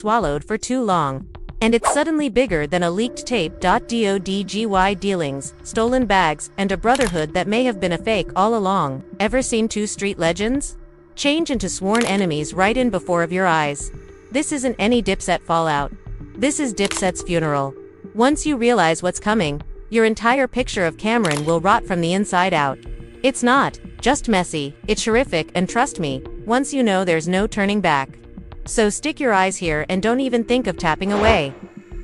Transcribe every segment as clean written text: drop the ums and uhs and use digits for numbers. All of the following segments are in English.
swallowed for too long. And it's suddenly bigger than a leaked tape. Dodgy dealings, stolen bags, and a brotherhood that may have been a fake all along. Ever seen two street legends change into sworn enemies right in before of your eyes? This isn't any Dipset fallout. This is Dipset's funeral. Once you realize what's coming, your entire picture of Cameron will rot from the inside out. It's not just messy, it's horrific, and trust me, once you know, there's no turning back. So stick your eyes here and don't even think of tapping away.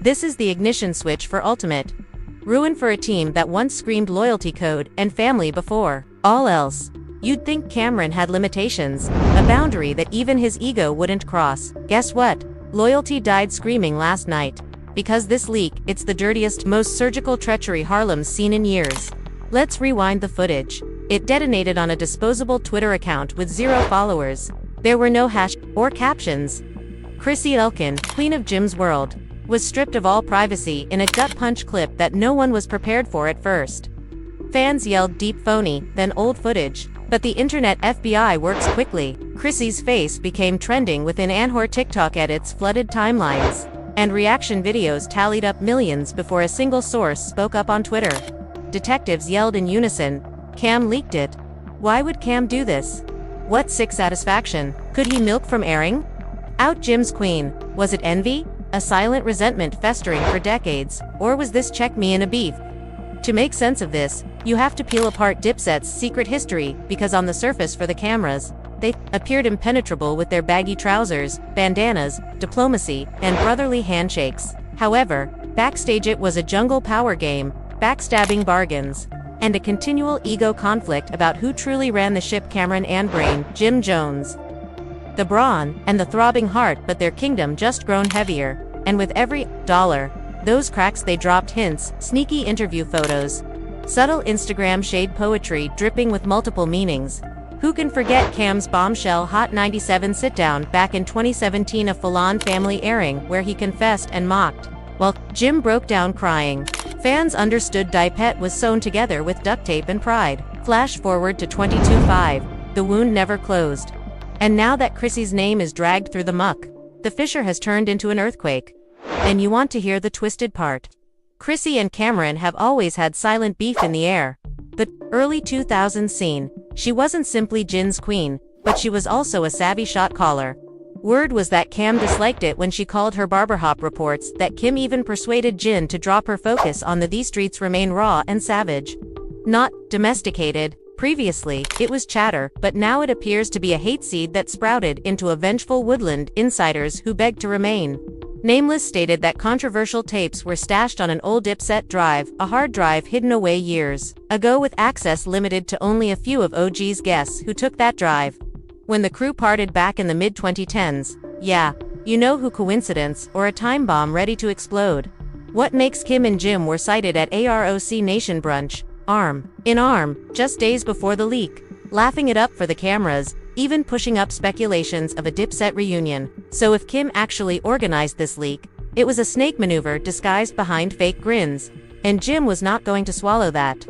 This is the ignition switch for ultimate ruin for a team that once screamed loyalty code and family before all else. You'd think Cameron had limitations, a boundary that even his ego wouldn't cross. Guess what? Loyalty died screaming last night. Because this leak, it's the dirtiest, most surgical treachery Harlem's seen in years. Let's rewind the footage. It detonated on a disposable Twitter account with 0 followers. There were no hash or captions. Chrissy, queen of Jim's world, was stripped of all privacy in a gut punch clip that no one was prepared for at first. Fans yelled deep phony, then old footage. But the internet FBI works quickly. Chrissy's face became trending within Anhor TikTok edits flooded timelines. And reaction videos tallied up millions before a single source spoke up on Twitter. Detectives yelled in unison, "Cam leaked it." Why would Cam do this? What sick satisfaction could he milk from airing out Jim's queen? Was it envy? A silent resentment festering for decades? Or was this check me in a beef? To make sense of this, you have to peel apart Dipset's secret history, because on the surface for the cameras, they appeared impenetrable with their baggy trousers, bandanas, diplomacy, and brotherly handshakes. However, backstage it was a jungle power game, backstabbing bargains, and a continual ego conflict about who truly ran the ship. Cameron and Brain, Jim Jones. The brawn, and the throbbing heart, but their kingdom just grown heavier, and with every dollar, those cracks they dropped hints, sneaky interview photos, subtle Instagram shade poetry dripping with multiple meanings. Who can forget Cam's bombshell Hot 97 sit-down back in 2017, a full-on family airing where he confessed and mocked, while Jim broke down crying. Fans understood Dipet was sewn together with duct tape and pride. Flash forward to 22/5, the wound never closed. And now that Chrissy's name is dragged through the muck, the fissure has turned into an earthquake. And you want to hear the twisted part? Chrissy and Cameron have always had silent beef in the air. The early 2000s scene, she wasn't simply Jin's queen, but she was also a savvy shot caller. Word was that Cam disliked it when she called her barberhop reports, that Kim even persuaded Jin to drop her focus on the "these streets remain raw and savage, not domesticated." Previously, it was chatter, but now it appears to be a hate seed that sprouted into a vengeful woodland. Insiders who begged to remain nameless stated that controversial tapes were stashed on an old Dipset drive, a hard drive hidden away years ago with access limited to only a few of OG's guests who took that drive. When the crew parted back in the mid-2010s, yeah, you know who, coincidence or a time bomb ready to explode? What makes Kim and Jim were sighted at AROC Nation brunch, arm in arm, just days before the leak, laughing it up for the cameras, even pushing up speculations of a Dipset reunion. So if Kim actually organized this leak, it was a snake maneuver disguised behind fake grins, and Jim was not going to swallow that.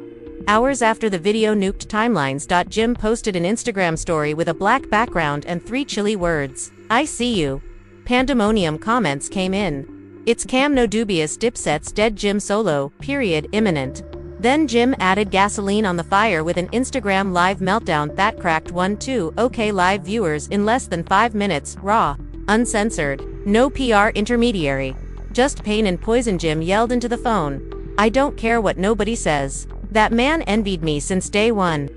Hours after the video nuked timelines, Jim posted an Instagram story with a black background and 3 chilly words, "I see you." Pandemonium comments came in. "It's Cam, no dubious, Dipset's dead, Jim solo, period, imminent." Then Jim added gasoline on the fire with an Instagram live meltdown that cracked 1.2K live viewers in less than 5 minutes, raw, uncensored, no PR intermediary, just pain and poison. Jim yelled into the phone, "I don't care what nobody says. That man envied me since day one.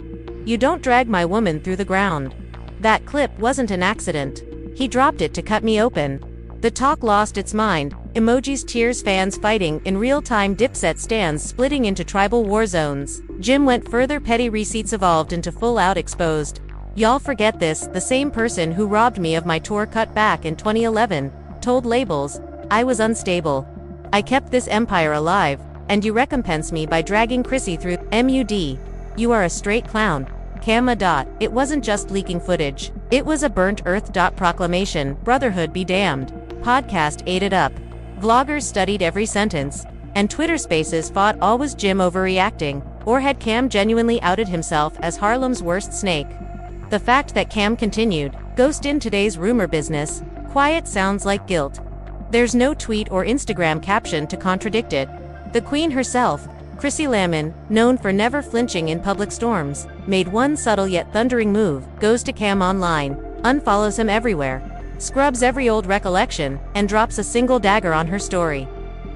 You don't drag my woman through the ground. That clip wasn't an accident. He dropped it to cut me open." The talk lost its mind, emojis, tears, fans fighting in real time, Dipset stands splitting into tribal war zones. Jim went further, petty receipts evolved into full-out exposed. "Y'all forget this, the same person who robbed me of my tour cut back in 2011, told labels, I was unstable. I kept this empire alive, and you recompense me by dragging Chrissy through. MUD. You are a straight clown. Cam. It wasn't just leaking footage. It was a burnt earth. Proclamation, brotherhood be damned. Podcast ate it up. Vloggers studied every sentence. And Twitter Spaces fought. All was Jim overreacting? Or had Cam genuinely outed himself as Harlem's worst snake? The fact that Cam continued, ghost in today's rumor business, quiet sounds like guilt. There's no tweet or Instagram caption to contradict it. The queen herself, Chrissy, known for never flinching in public storms, made one subtle yet thundering move, goes to Cam online, unfollows him everywhere, scrubs every old recollection, and drops a single dagger on her story.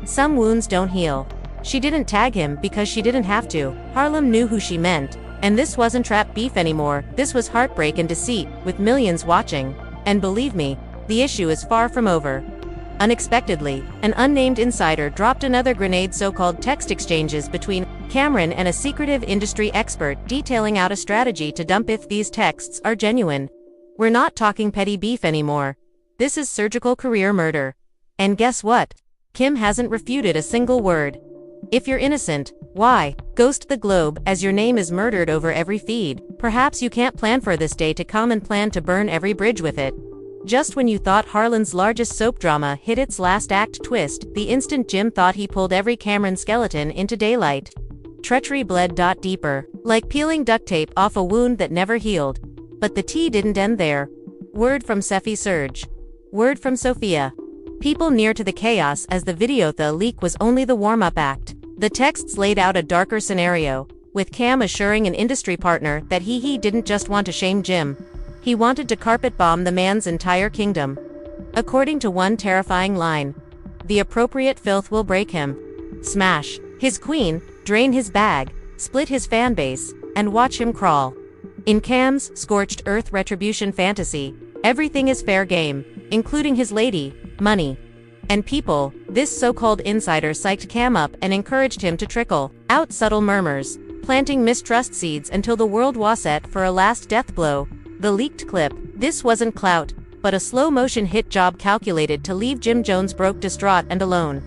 Some wounds don't heal. She didn't tag him because she didn't have to. Harlem knew who she meant, and this wasn't trap beef anymore, this was heartbreak and deceit, with millions watching. And believe me, the issue is far from over. Unexpectedly, an unnamed insider dropped another grenade, so-called text exchanges between Cameron and a secretive industry expert detailing out a strategy to dump if these texts are genuine. We're not talking petty beef anymore. This is surgical career murder. And guess what? Kim hasn't refuted a single word. If you're innocent, why ghost the globe as your name is murdered over every feed? Perhaps you can't plan for this day to come and plan to burn every bridge with it. Just when you thought Harlan's largest soap drama hit its last act twist, the instant Jim thought he pulled every Cameron skeleton into daylight. Treachery bled deeper, like peeling duct tape off a wound that never healed. But the tea didn't end there. Word from Seffi Serge. Word from Sophia. People near to the chaos as the videotha leak was only the warm-up act. The texts laid out a darker scenario, with Cam assuring an industry partner that he didn't just want to shame Jim. He wanted to carpet bomb the man's entire kingdom. According to one terrifying line, the appropriate filth will break him. Smash his queen, drain his bag, split his fan base, and watch him crawl. In Cam's scorched earth retribution fantasy, everything is fair game, including his lady, money, and people. This so-called insider psyched Cam up and encouraged him to trickle out subtle murmurs, planting mistrust seeds until the world was set for a last death blow. The leaked clip. This wasn't clout, but a slow-motion hit job calculated to leave Jim Jones broke, distraught, and alone.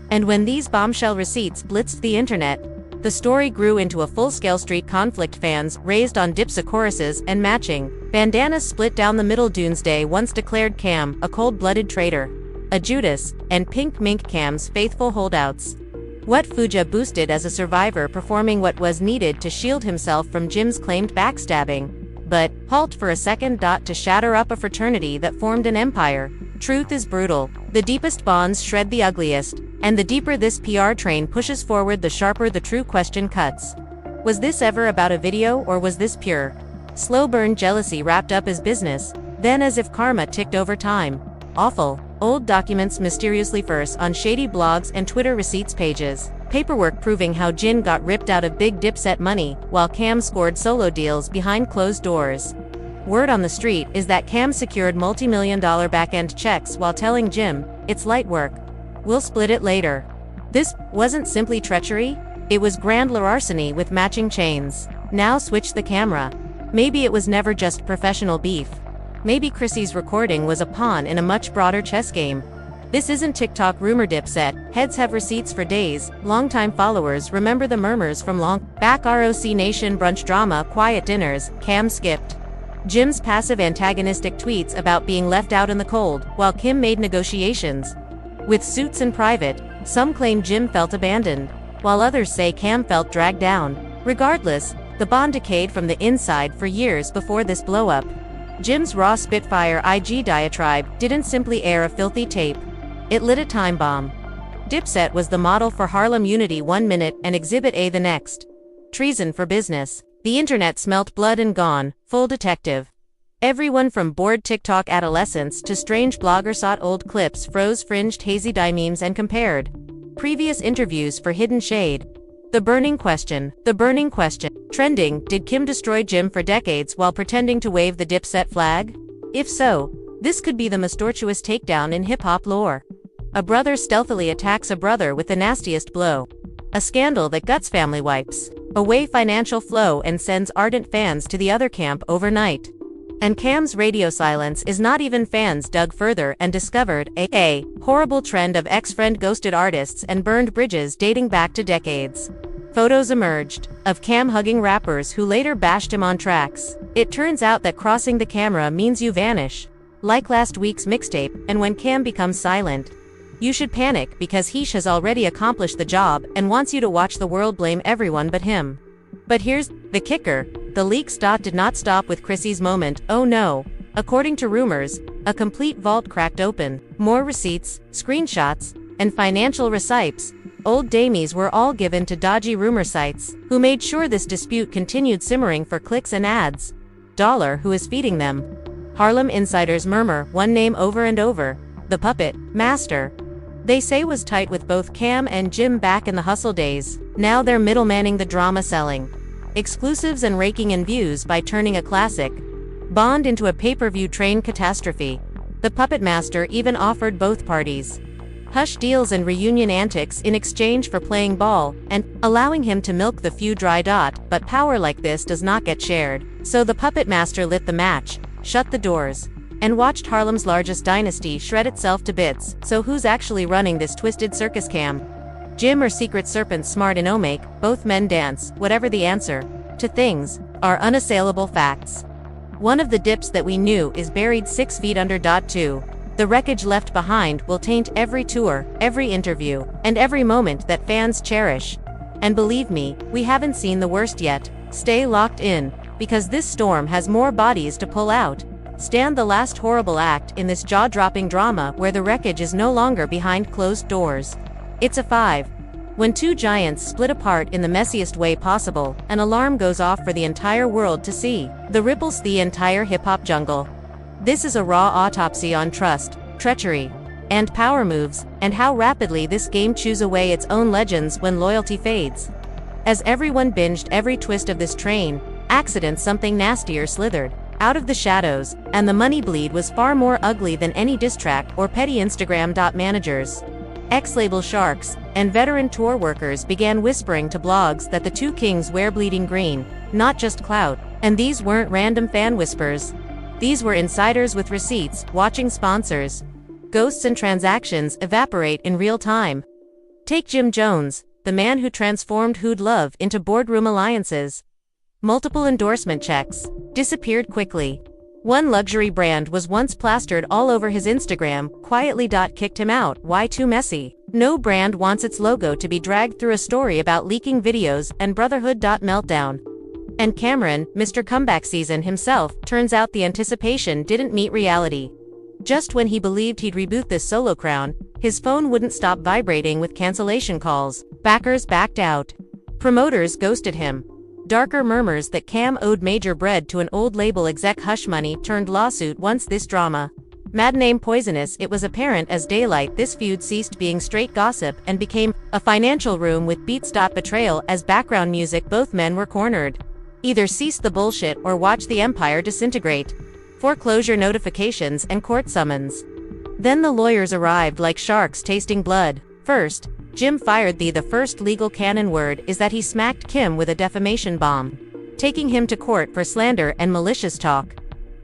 And when these bombshell receipts blitzed the internet, the story grew into a full-scale street conflict. Fans raised on Dipsa choruses and matching bandanas split down the middle. Doomsday once declared Cam a cold-blooded traitor, a Judas, and Pink Mink Cam's faithful holdouts. What Fuja boosted as a survivor, performing what was needed to shield himself from Jim's claimed backstabbing. But, halt for a second. To shatter up a fraternity that formed an empire. Truth is brutal. The deepest bonds shred the ugliest, and the deeper this PR train pushes forward, the sharper the true question cuts. Was this ever about a video, or was this pure, slow burn jealousy wrapped up as business? Then, as if karma ticked over time, awful, old documents mysteriously first on shady blogs and Twitter receipts pages. Paperwork proving how Jin got ripped out of big Dipset money, while Cam scored solo deals behind closed doors. Word on the street is that Cam secured multi-million-dollar back-end checks while telling Jim, "It's light work. We'll split it later." This wasn't simply treachery, it was grand larceny with matching chains. Now switch the camera. Maybe it was never just professional beef. Maybe Chrissy's recording was a pawn in a much broader chess game. This isn't TikTok rumor. Dipset heads have receipts for days. Longtime followers remember the murmurs from long back. ROC Nation brunch drama, quiet dinners, Cam skipped Jim's passive antagonistic tweets about being left out in the cold, while Kim made negotiations with suits in private. Some claim Jim felt abandoned, while others say Cam felt dragged down. Regardless, the bond decayed from the inside for years before this blow-up. Jim's raw Spitfire IG diatribe didn't simply air a filthy tape. It lit a time bomb. Dipset was the model for Harlem unity 1 minute and Exhibit A the next. Treason for business. The internet smelt blood and gone, full detective. Everyone from bored TikTok adolescents to strange bloggers sought old clips, froze fringed hazy dye memes and compared previous interviews for hidden shade. The burning question. Trending, did Kim destroy Jim for decades while pretending to wave the Dipset flag? If so, this could be the most tortuous takedown in hip-hop lore. A brother stealthily attacks a brother with the nastiest blow. A scandal that guts family wipes away financial flow and sends ardent fans to the other camp overnight. And Cam's radio silence is not even. Fans dug further and discovered a horrible trend of ex-friend ghosted artists and burned bridges dating back to decades. Photos emerged of Cam hugging rappers who later bashed him on tracks. It turns out that crossing the camera means you vanish, like last week's mixtape. And when Cam becomes silent, you should panic because he has already accomplished the job and wants you to watch the world blame everyone but him. But here's the kicker. The leaks did not stop with Chrissy's moment. Oh no. According to rumors, a complete vault cracked open. More receipts, screenshots, and financial receipts. Old damies were all given to dodgy rumor sites, who made sure this dispute continued simmering for clicks and ads. Dollar who is feeding them. Harlem insiders murmur one name over and over, the puppet master. They say was tight with both Cam and Jim back in the hustle days. Now they're middlemaning the drama, selling exclusives and raking in views by turning a classic Bond into a pay-per-view train catastrophe. The puppet master even offered both parties hush deals and reunion antics in exchange for playing ball and allowing him to milk the feud dry. But power like this does not get shared. So the puppet master lit the match, shut the doors, and watched Harlem's largest dynasty shred itself to bits. So who's actually running this twisted circus, Cam? Jim or Secret Serpent? Smart and Omake, both men dance. Whatever the answer to things are unassailable facts. One of the dips that we knew is buried 6 feet under. 2. The wreckage left behind will taint every tour, every interview, and every moment that fans cherish. And believe me, we haven't seen the worst yet. Stay locked in, because this storm has more bodies to pull out. Stand the last horrible act in this jaw-dropping drama where the wreckage is no longer behind closed doors. It's a 5. When two giants split apart in the messiest way possible, an alarm goes off for the entire world to see. The ripples the entire hip-hop jungle. This is a raw autopsy on trust, treachery, and power moves, and how rapidly this game chews away its own legends when loyalty fades. As everyone binged every twist of this train, accident something nastier slithered out of the shadows, and the money bleed was far more ugly than any diss track or petty Instagram managers. Ex-label sharks and veteran tour workers began whispering to blogs that the two kings wear bleeding green, not just clout. And these weren't random fan whispers. These were insiders with receipts, watching sponsors, ghosts and transactions evaporate in real time. Take Jim Jones, the man who transformed Who'd Love into boardroom alliances. Multiple endorsement checks disappeared quickly. One luxury brand was once plastered all over his Instagram, quietly. Kicked him out. Why? Too messy. No brand wants its logo to be dragged through a story about leaking videos and brotherhood. Meltdown. And Cameron, Mr. Comeback Season himself, turns out the anticipation didn't meet reality. Just when he believed he'd reboot this solo crown, his phone wouldn't stop vibrating with cancellation calls. Backers backed out. Promoters ghosted him. Darker murmurs that Cam owed major bread to an old label exec. Hush money turned lawsuit. Once this drama mad name poisonous, it was apparent as daylight this feud ceased being straight gossip and became a financial room with beats. Betrayal as background music. Both men were cornered. Either cease the bullshit or watch the empire disintegrate. Foreclosure notifications and court summons. Then the lawyers arrived like sharks tasting blood. First, Jim fired the first legal canon word is that he smacked Kim with a defamation bomb, taking him to court for slander and malicious talk.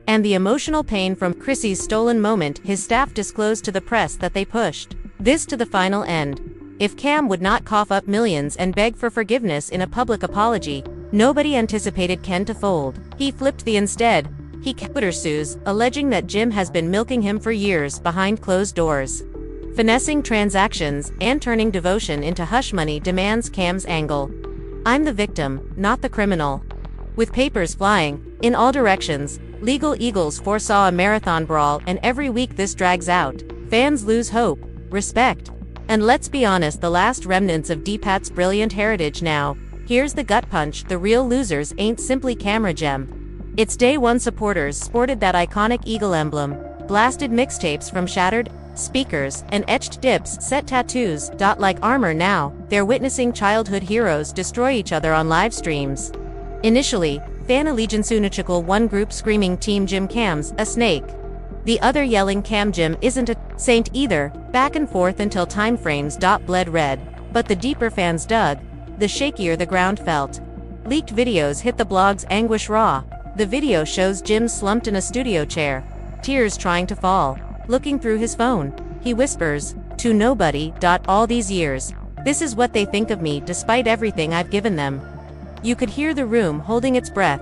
And the emotional pain from Chrissy's stolen moment, his staff disclosed to the press that they pushed this to the final end. If Cam would not cough up millions and beg for forgiveness in a public apology, nobody anticipated Ken to fold. He flipped instead. He countersues, alleging that Jim has been milking him for years behind closed doors, finessing transactions, and turning devotion into hush money. Demands Cam's angle. I'm the victim, not the criminal. With papers flying in all directions, legal eagles foresaw a marathon brawl, and every week this drags out. Fans lose hope, respect, and let's be honest, the last remnants of D-Pat's brilliant heritage. Now, here's the gut punch. The real losers ain't simply camera gem. Its day one supporters sported that iconic eagle emblem, blasted mixtapes from shattered speakers, and etched dips, set tattoos. Like armor. Now, they're witnessing childhood heroes destroy each other on live streams. Initially, fan allegiance unichical, one group screaming Team Jim Cam's a snake, the other yelling Cam Jim isn't a saint either, back and forth until time frames. Bled red. But the deeper fans dug, the shakier the ground felt. Leaked videos hit the blog's anguish raw. The video shows Jim slumped in a studio chair, tears trying to fall. Looking through his phone, he whispers, to nobody. All these years, this is what they think of me despite everything I've given them. You could hear the room holding its breath.